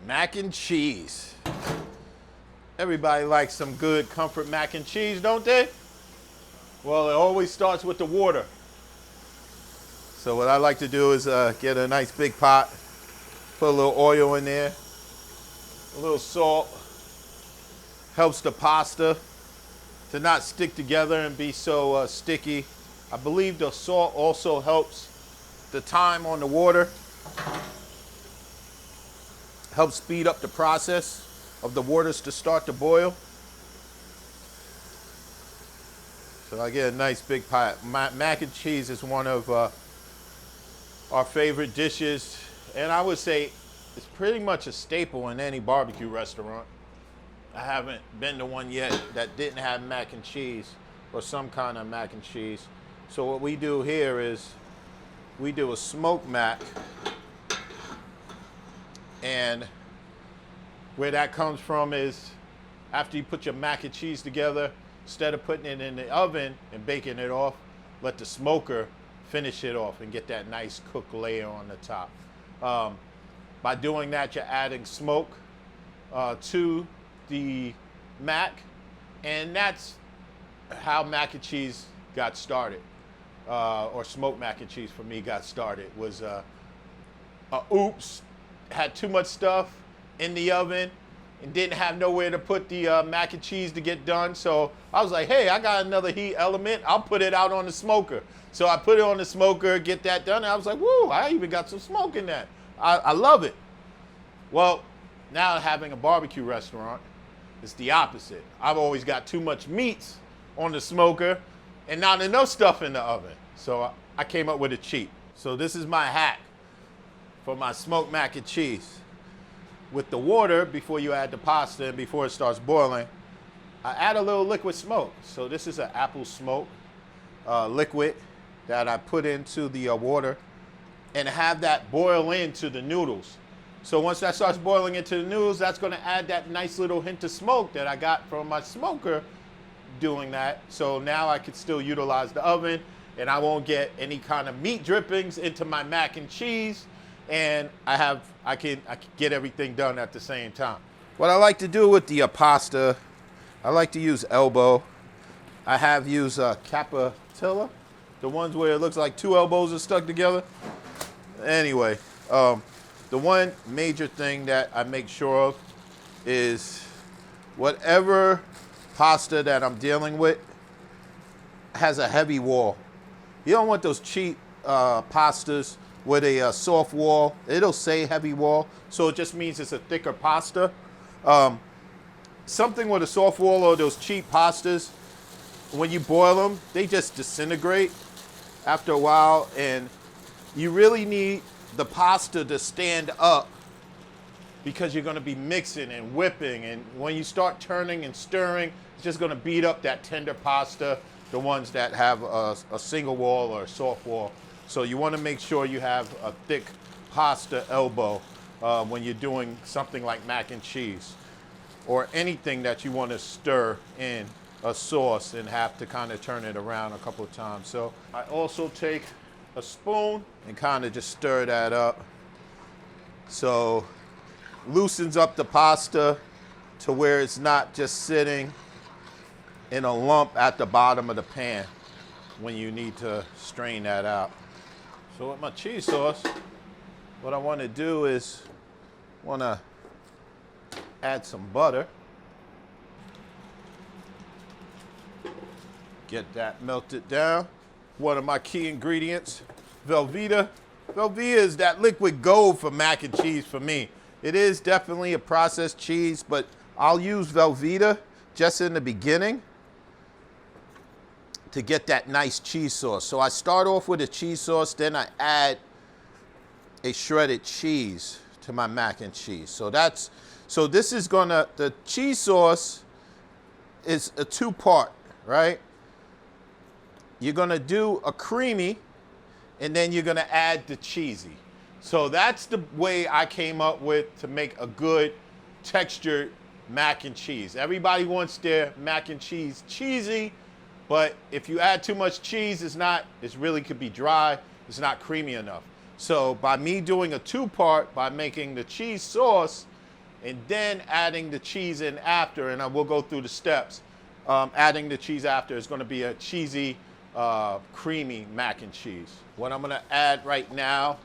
Mac and cheese. Everybody likes some good comfort mac and cheese, don't they? Well, it always starts with the water. So what I like to do is get a nice big pot, put a little oil in there, a little salt. Helps the pasta to not stick together and be so sticky. I believe the salt also helps the time on the water. Helps speed up the process of the waters to start to boil. So I get a nice big pot. Mac and cheese is one of our favorite dishes, and I would say it's pretty much a staple in any barbecue restaurant. I haven't been to one yet that didn't have mac and cheese or some kind of mac and cheese. So what we do here is we do a smoked mac, and where that comes from is after you put your mac and cheese together, instead of putting it in the oven and baking it off, let the smoker finish it off and get that nice cooked layer on the top. By doing that, you're adding smoke to the mac, and that's how mac and cheese got started, or smoked mac and cheese for me got started. Was oops, had too much stuff in the oven and didn't have nowhere to put the mac and cheese to get done. So I was like, hey, I got another heat element. I'll put it out on the smoker. So I put it on the smoker, get that done. And I was like, woo, I even got some smoke in that. I love it. Well, now having a barbecue restaurant, it's the opposite. I've always got too much meats on the smoker and not enough stuff in the oven. So I came up with a cheat. So this is my hack for my smoked mac and cheese. With the water, before you add the pasta and before it starts boiling, I add a little liquid smoke. So this is an apple smoke liquid that I put into the water and have that boil into the noodles. So once that starts boiling into the noodles, that's going to add that nice little hint of smoke that I got from my smoker doing that. So now I can still utilize the oven, and I won't get any kind of meat drippings into my mac and cheese, and I can get everything done at the same time. What I like to do with the pasta, I like to use elbow. I have used capatilla, the ones where it looks like two elbows are stuck together. Anyway, the one major thing that I make sure of is whatever pasta that I'm dealing with has a heavy wall. You don't want those cheap pastas with a soft wall. It'll say heavy wall, so it just means it's a thicker pasta. Something with a soft wall or those cheap pastas, when you boil them, they just disintegrate after a while, and you really need the pasta to stand up because you're going to be mixing and whipping, and when you start turning and stirring, it's just going to beat up that tender pasta, the ones that have a single wall or a soft wall. So you want to make sure you have a thick pasta elbow when you're doing something like mac and cheese or anything that you want to stir in a sauce and have to kind of turn it around a couple of times. So I also take a spoon and kind of just stir that up. So loosens up the pasta to where it's not just sitting in a lump at the bottom of the pan when you need to strain that out. So with my cheese sauce, what I want to do is add some butter. Get that melted down. One of my key ingredients, Velveeta. Velveeta is that liquid gold for mac and cheese for me. It is definitely a processed cheese, but I'll use Velveeta just in the beginning to get that nice cheese sauce. So I start off with a cheese sauce, then I add a shredded cheese to my mac and cheese. So this is the cheese sauce is a two-part, right? You're gonna do a creamy, and then you're gonna add the cheesy. So that's the way I came up with to make a good textured mac and cheese. Everybody wants their mac and cheese cheesy, but if you add too much cheese, it really could be dry, it's not creamy enough. So by me doing a two-part, by making the cheese sauce and then adding the cheese in after, and I will go through the steps. Adding the cheese after is going to be a cheesy, creamy mac and cheese. What I'm going to add right now,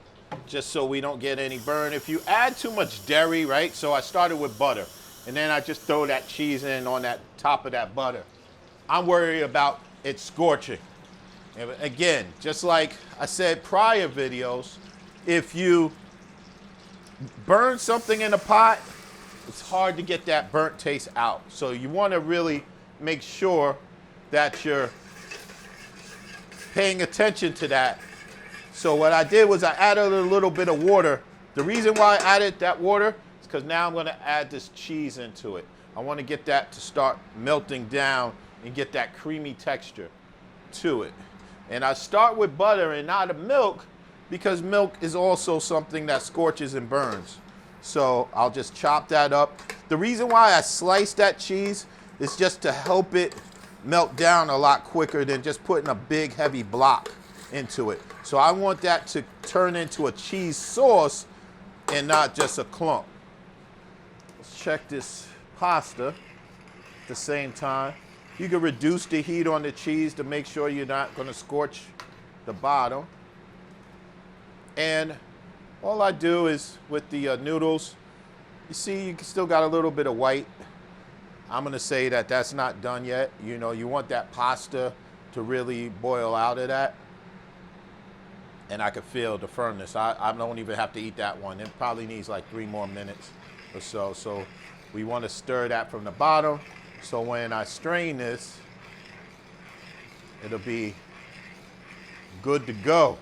just so we don't get any burn, if you add too much dairy, right? So I started with butter, and then I just throw that cheese in on that top of that butter. I'm worried about it scorching. And again, just like I said prior videos, if you burn something in a pot, it's hard to get that burnt taste out. So you want to really make sure that you're paying attention to that. So what I did was I added a little bit of water. The reason why I added that water is because now I'm going to add this cheese into it. I want to get that to start melting down and get that creamy texture to it. And I start with butter and not a milk, because milk is also something that scorches and burns. So I'll just chop that up. The reason why I sliced that cheese is just to help it melt down a lot quicker than just putting a big heavy block into it. So I want that to turn into a cheese sauce and not just a clump. Let's check this pasta at the same time. You can reduce the heat on the cheese to make sure you're not going to scorch the bottom. And all I do is with the noodles, you see you still got a little bit of white. I'm going to say that that's not done yet. You know, you want that pasta to really boil out of that. And I can feel the firmness. I don't even have to eat that one. It probably needs like 3 more minutes or so. So we want to stir that from the bottom. So when I strain this, it'll be good to go.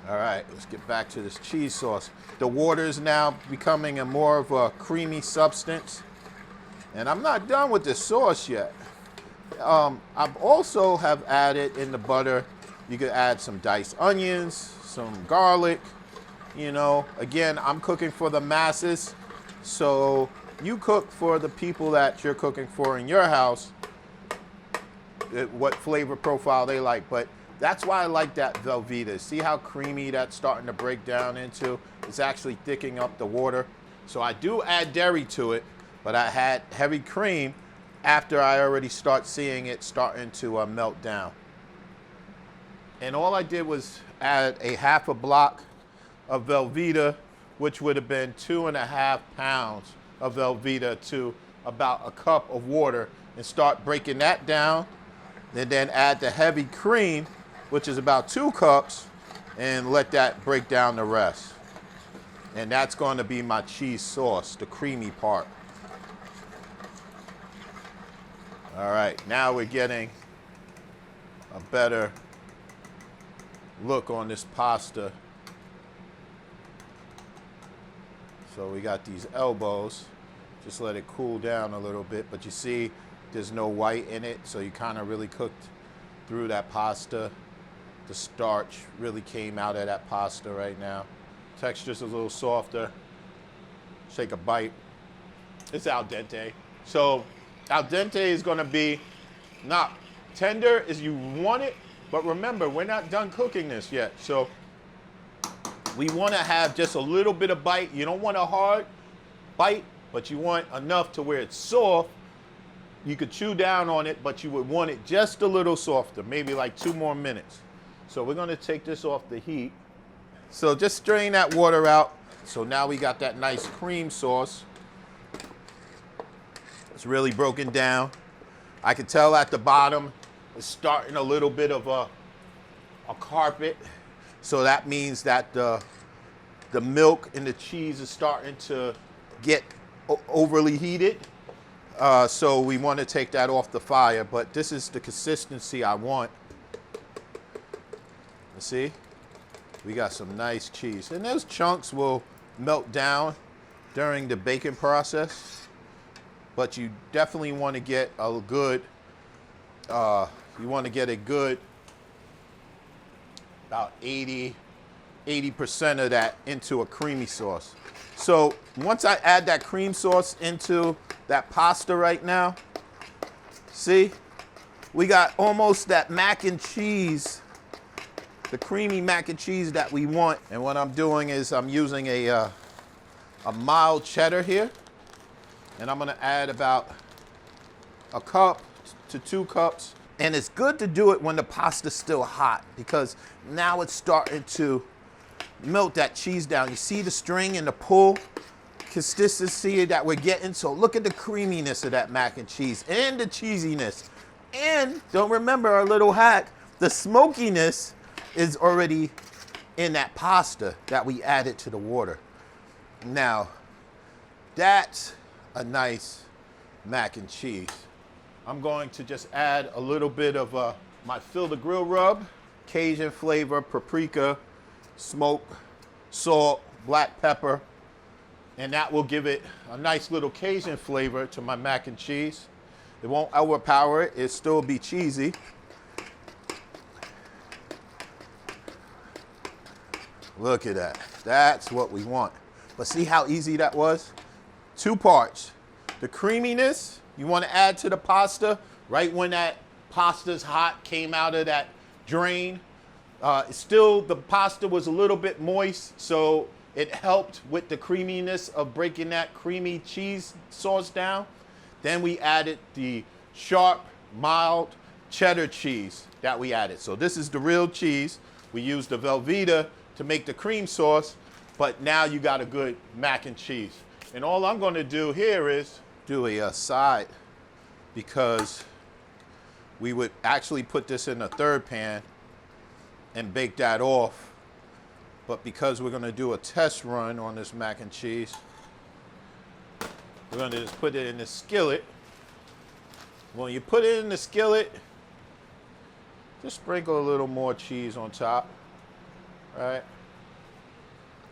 All right, let's get back to this cheese sauce. The water is now becoming a more of a creamy substance. And I'm not done with the sauce yet. I've also have added in the butter, you could add some diced onions, some garlic. You know, again, I'm cooking for the masses. So you cook for the people that you're cooking for in your house, what flavor profile they like. But that's why I like that Velveeta. See how creamy that's starting to break down into? It's actually thickening up the water. So I do add dairy to it, but I had heavy cream after I already start seeing it starting to melt down. And all I did was add a half a block of Velveeta, which would have been 2.5 pounds of Velveeta to about a cup of water, and start breaking that down. And then add the heavy cream, which is about 2 cups, and let that break down the rest. And that's going to be my cheese sauce, the creamy part. All right, now we're getting a better look on this pasta. So we got these elbows. Just let it cool down a little bit, but you see there's no white in it, so you kind of really cooked through that pasta. The starch really came out of that pasta right now. Texture's a little softer. Take a bite. It's al dente. So al dente is gonna be not tender as you want it, but remember, we're not done cooking this yet. So we wanna have just a little bit of bite. You don't want a hard bite, but you want enough to where it's soft. You could chew down on it, but you would want it just a little softer, maybe like 2 more minutes. So we're gonna take this off the heat. So just strain that water out. So now we got that nice cream sauce. It's really broken down. I can tell at the bottom it's starting a little bit of a carpet. So that means that the milk and the cheese is starting to get overly heated. So we want to take that off the fire, but this is the consistency I want. You see? We got some nice cheese. And those chunks will melt down during the baking process. But you definitely want to get a good, about 80% of that into a creamy sauce. So once I add that cream sauce into that pasta right now, see, we got almost that mac and cheese the creamy mac and cheese that we want. And what I'm doing is I'm using a mild cheddar here. And I'm gonna add about a cup to 2 cups. And it's good to do it when the pasta's still hot because now it's starting to melt that cheese down. You see the string and the pull consistency that we're getting? So look at the creaminess of that mac and cheese and the cheesiness. And don't remember our little hack, the smokiness is already in that pasta that we added to the water. Now, that's a nice mac and cheese. I'm going to just add a little bit of my Fill the Grill rub, Cajun flavor, paprika, smoke, salt, black pepper, and that will give it a nice little Cajun flavor to my mac and cheese. It won't overpower it, it'll still be cheesy. Look at that, that's what we want. But see how easy that was? 2 parts. The creaminess you want to add to the pasta right when that pasta's hot, came out of that drain. Still, the pasta was a little bit moist, so it helped with the creaminess of breaking that creamy cheese sauce down. Then we added the sharp, mild cheddar cheese that we added. So this is the real cheese. We used the Velveeta to make the cream sauce, but now you got a good mac and cheese. And all I'm gonna do here is do a side, because we would actually put this in a 3rd pan and bake that off. But because we're gonna do a test run on this mac and cheese, we're gonna just put it in the skillet. When you put it in the skillet, just sprinkle a little more cheese on top, right?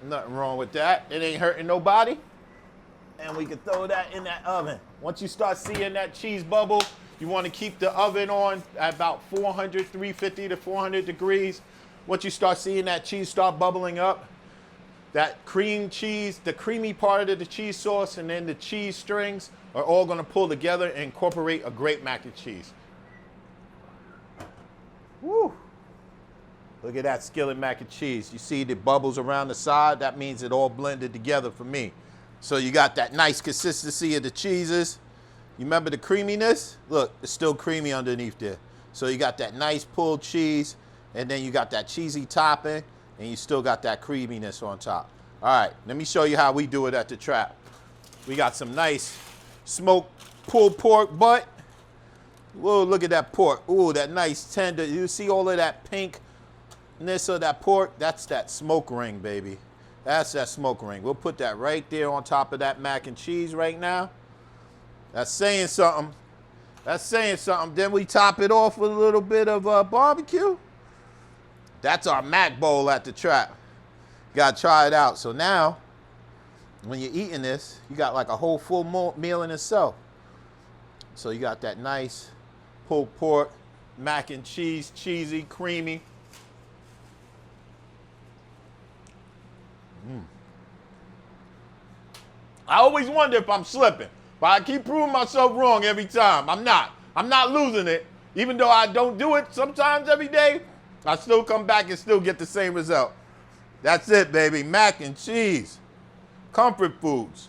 Nothing wrong with that. It ain't hurting nobody. And we can throw that in that oven. Once you start seeing that cheese bubble, you want to keep the oven on at about 350 to 400 degrees. Once you start seeing that cheese start bubbling up, that cream cheese, the creamy part of the cheese sauce, and then the cheese strings are all going to pull together and incorporate a great mac and cheese. Woo! Look at that skillet mac and cheese. You see the bubbles around the side? That means it all blended together for me. So you got that nice consistency of the cheeses. You remember the creaminess? Look, it's still creamy underneath there. So you got that nice pulled cheese, and then you got that cheesy topping, and you still got that creaminess on top. All right, let me show you how we do it at the Trapp. We got some nice smoked pulled pork butt. Whoa, look at that pork. Ooh, that nice tender. You see all of that pinkness of that pork? That's that smoke ring, baby. That's that smoke ring. We'll put that right there on top of that mac and cheese right now. That's saying something. That's saying something. Then we top it off with a little bit of barbecue. That's our mac bowl at the Trapp. You gotta try it out. So now, when you're eating this, you got like a whole full meal in itself. So you got that nice pulled pork, mac and cheese, cheesy, creamy. I always wonder if I'm slipping, but I keep proving myself wrong every time. I'm not losing it. Even though I don't do it sometimes every day, I still come back and still get the same result. That's it, baby. Mac and cheese. Comfort foods.